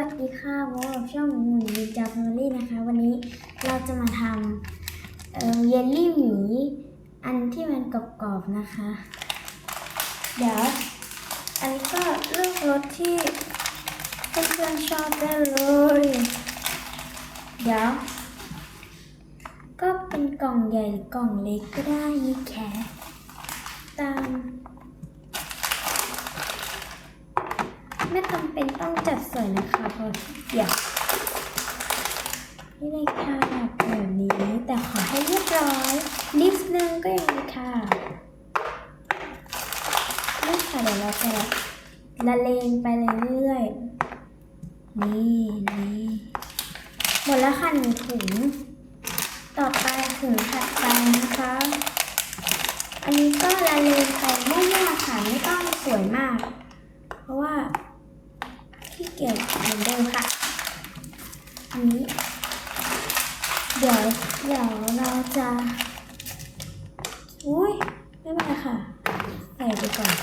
สดีค่ะพบกับช่องหมุนดีจาแฟมิลี่นะคะ วันนี้เราจะมาทำเยลลี่หมีอันที่มันกรอบๆนะคะ เดี๋ยวอันนี้ก็เลือกรสที่เพื่อนๆชอบได้เลยเดี๋ยวก็เป็นกล่องใหญ่หรือกล่องเล็กก็ได้มีแค่ตามไม่จำเป็นต้องจัดสวยนะคะเพราะเดี๋ยวนี่เลยค่ะแบบนี้แต่ขอให้เรียบร้อยนิดนึงก็ยังดีค่ะนี่ค่ะเดี๋ยวเราจะละเลงไปเรื่อยๆนี่หมดแล้วค่ะ1 ถุงต่อไปถุงถัดไปนะคะอันนี้ก็ละเลงไปไม่ยากค่ะไม่ต้องสวยมากเพราะว่าขี้เกียจเหมือนเดิมค่ะอันนี้เดี๋ยวเราจะอุ้ยไม่เป็นไรค่ะใส่ไปก่อน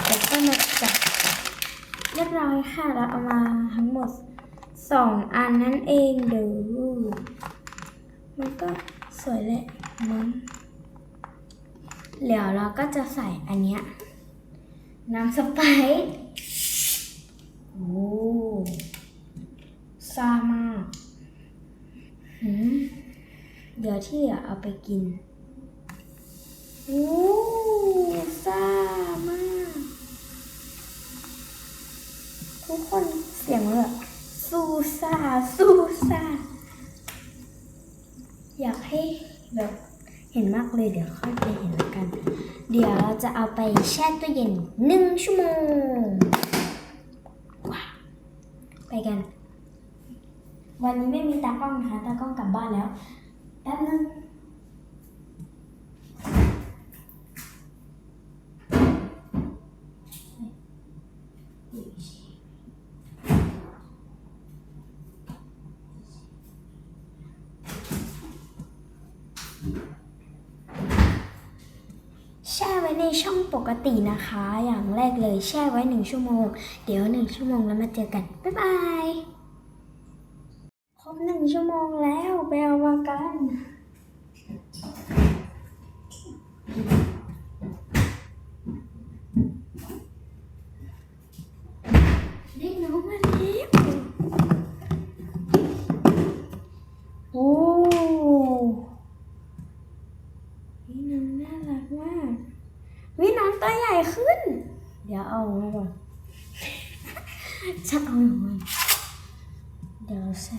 เดี๋ยวก็มาจับเรียบร้อยค่ะเราเอามาทั้งหมด2 อันนั่นเองเดี๋ยวมันก็สวยแหละมั้งเดี๋ยวเราก็จะใส่อันเนี้ยน้ำสไปซ์โอ้ซ่ามากเดี๋ยวที่เหลือเอาไปกินโอ้ซ่ามากทุกคนเสียงเลยสู้ซ่าอยากให้แบบเห็นมากเลยเดี๋ยวค่อยไปเห็นแล้วกันเดี๋ยวเราจะเอาไปแช่ตู้เย็น1 ชั่วโมงไปกันวันนี้ไม่มีตากล้องนะคะตากล้องกลับบ้านแล้วแป๊บนึงแช่ไว้ในช่องปกตินะคะอย่างแรกเลยแช่ไว้1 ชั่วโมงเดี๋ยว1 ชั่วโมงแล้วมาเจอกันบ๊ายบายครบ1 ชั่วโมงแล้วไปเอามากันได้น้องมาแล้วโอ้นี่น้องน่ารักมากวิน้องตัวใหญ่ขึ้นเดี๋ยวเอามาก่อนจะเอาหน่อยเดี๋ยวใส่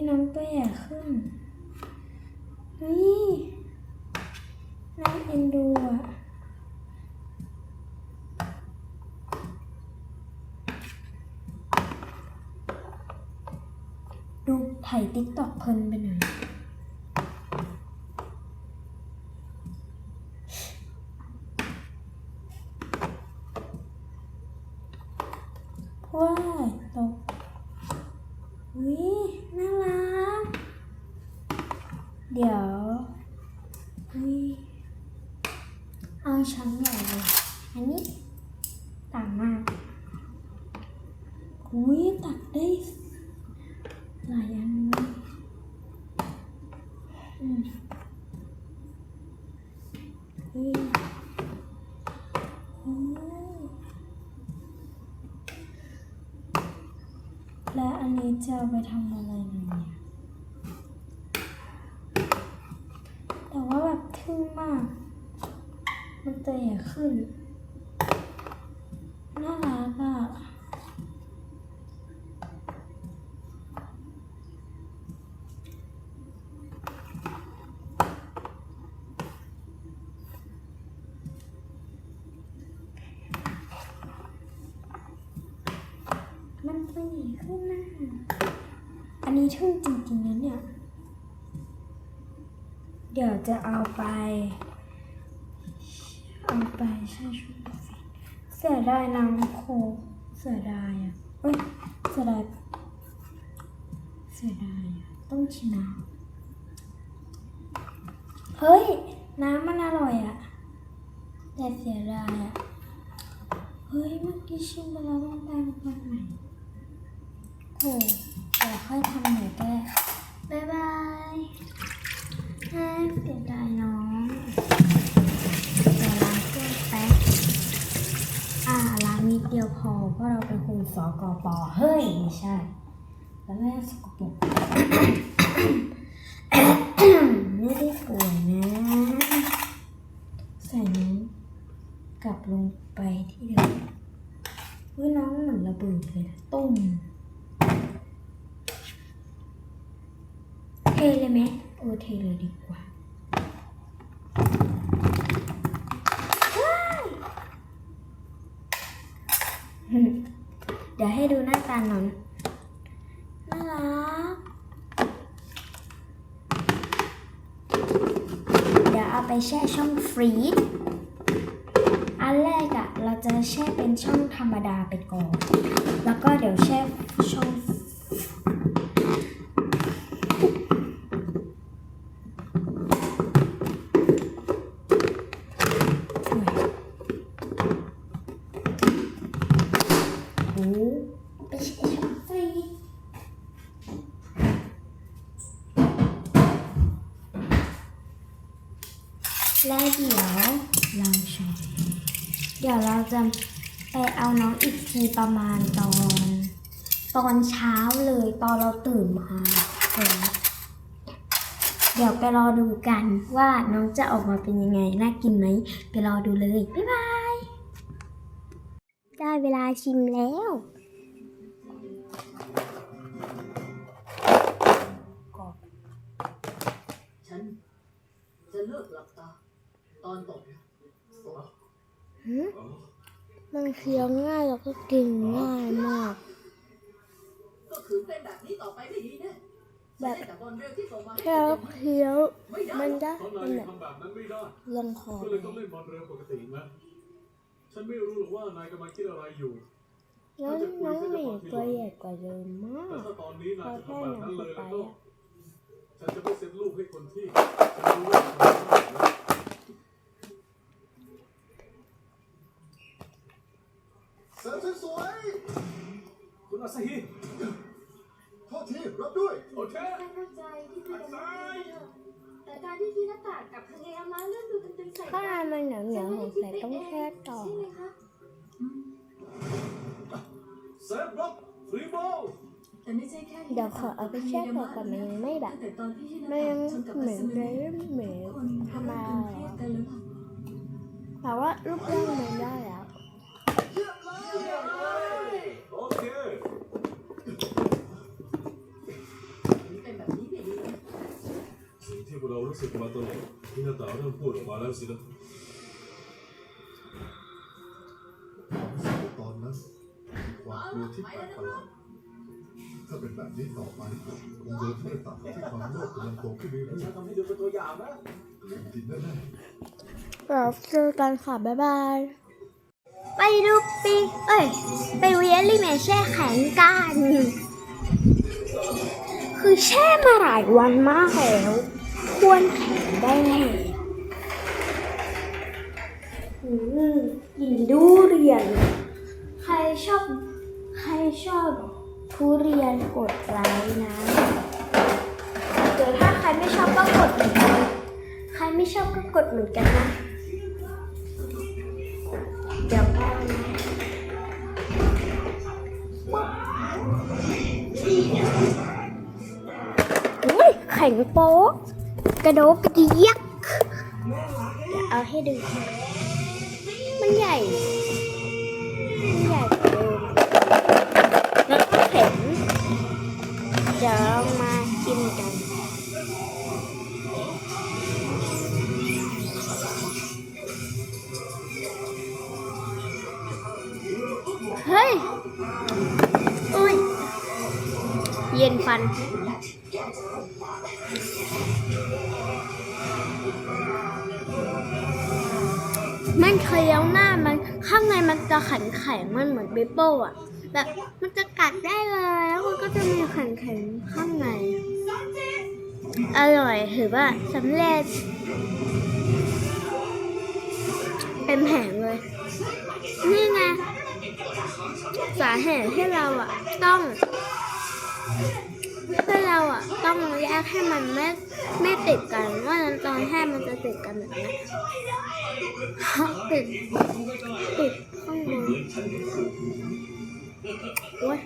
น้องตัวใหญ่ขึ้นน้องเอ็นดูอ่ะดูถ่ายติ๊กต็อกเพลินไปหน่อยว้าวตกน่ารักเดี๋ยวเอาช้อนใหญ่เลยอันนี้ต่างมากตักได้หลายอันเลยและอันนี้จะเอาไปทำอะไรเนี่ยแต่ว่าแบบทึ่งมากมันตัวใหญ่ขึ้นน่ารักอ่ะมันตัวใหญ่ขึ้นนะอันนี้ทึ่งจริงๆนะเนี่ยเดี๋ยวจะเอาไปใช่ชุดเสียดายน้ำโคกเสียดายอ่ะเสียดายต้องชิมน้ำเฮ้ยน้ำมันอร่อยอ่ะแต่เสียดายอ่ะเฮ้ยเมื่อกี้ชิมไปแล้วต้องแปลงฟันใหม่ เดี๋ยวค่อยทำหนูแก้บ๊ายบายเสียดายน้องเดี๋ยวล้างเครื่องแป๊บล้างนิดเดียวพอเพราะเราเป็นคนสกป.เฮ้ยไม่ใช่แล้วแม่สกปรก ไม่ได้ป่วยนะใส่น้ำกลับลงไปที่เดิมน้องเหมือนระเบิดเลยตุ้มเทเลยไหมเทเลยดีกว่าเดี๋ยวให้ดูหน้าตาหนอนน่ารักเดี๋ยวเอาไปแช่ช่องฟรีซอันแรกเราจะแช่เป็นช่องธรรมดาไปก่อนแล้วก็เดี๋ยวแช่ช่องไปแช่ช่องฟรีซและเดี๋ยวเราเราจะไปเอาน้องอีกทีประมาณตอนเช้าเลยตอนเราตื่นมาเดี๋ยวไปรอดูกันว่าน้องจะออกมาเป็นยังไงน่ากินไหมไปรอดูเลยบ๊ายบายได้เวลาชิมแล้วฉันจะเลิกหลับตาตอนตก มันเคี้ยวง่ายแล้วก็กินง่ายมากก็คือเป็นแบบนี้ต่อไปไม่ดีแน่แบบแค่เคี้ยวมันจะเป็นแบบลงคอก็เลยต้องเล่นบอลเร็วปกตินะฉันไม่รู้หรอกว่านายกำลังคิดอะไรอยู่น้องหมีตัวใหญ่กว่าเดิมมากแต่ถ้าตอนนี้นายจะทำแบบนั้นเลยแล้วก็ฉันจะไม่เซ็นลูกให้คนที่เสริมสวยคุณอาซาฮิโทษทีรับด้วยโอเคเข้าใจที่พี่จะมาแต่การที่พี่หน้าต่างกับทะเลเอามาเลื่อนดูตึงๆใส่ข้างในมันเหนียวๆของใส่ต้องแช่ต่อใช่ไหมคะ เซฟบล็อกฟรีบอลแต่ไม่ใช่แค่เดี๋ยวขอเอาไปแช่ก่อนแต่มันยังไม่แบบมันยังเหมือนเลยเหมือนทำมาแต่ว่ารูปร่างมันได้แล้วโอเคเป็นแบบนี้ไม่ดีนะสิ่งที่พวกเรารู้สึกมาตลอดที่หน้าตาเริ่มพูดออกมาแล้วสินะตอนนั้นความกลัวที่แปลกประหลาดถ้าเป็นแบบนี้ต่อไปคงเดินไม่ได้ต่างที่ความโลภกำลังโตขึ้นเรื่อยๆทำให้ดูเป็นตัวอย่างนะจริงแน่เราเจอกันค่ะบ๊ายบายไปดูไปเวียลี่แมแช่แข็งกันคือแช่มาหลายวันมากแล้วควรแข็งได้แล้วกินทุเรียนใครชอบทุเรียนกดไลค์นะเดี๋ยวถ้าใครไม่ชอบก็กดเหมือนกันใครไม่ชอบก็กดเหมือนกันนะเดี๋ยวพ่อนะอุ้ยแข็งโป๊กกระโดกกระเดียกเดี๋ยวเอาให้ดูมันใหญ่กว่าเดิมแล้วก็แข็งเดี๋ยวเรามากินกันเฮ้ยอุ้ยเย็นฟันมันเคี้ยวหน้ามันข้างในมันจะแข็งมันเหมือนเบเปิ้ลอ่ะแบบมันจะกัดได้เลยแล้วมันก็จะมีแข็งข้างในอร่อยถือว่าสำเร็จเป็นแผงเลยนี่ไงสาเหตุที่เราต้อง ถ้าเราอ่ะต้องแยกให้มันไม่ติดกันว่าตอนแรกมันจะติดกันแบบนี้ติดข้างบนโอ๊ย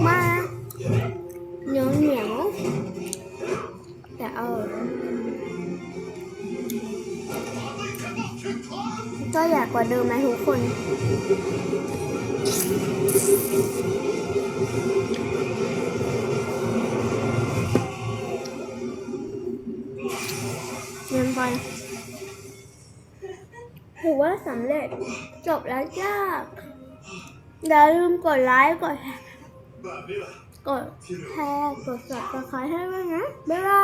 มาเหนียวแต่ก็อยากกว่าเดิมไหมทุกคนเรียนไปถือว่าสำเร็จจบแล้วจ้าอย่าลืมกดไลค์กดแชร์กด subscribe ให้ด้วยนะบ๊ายบาย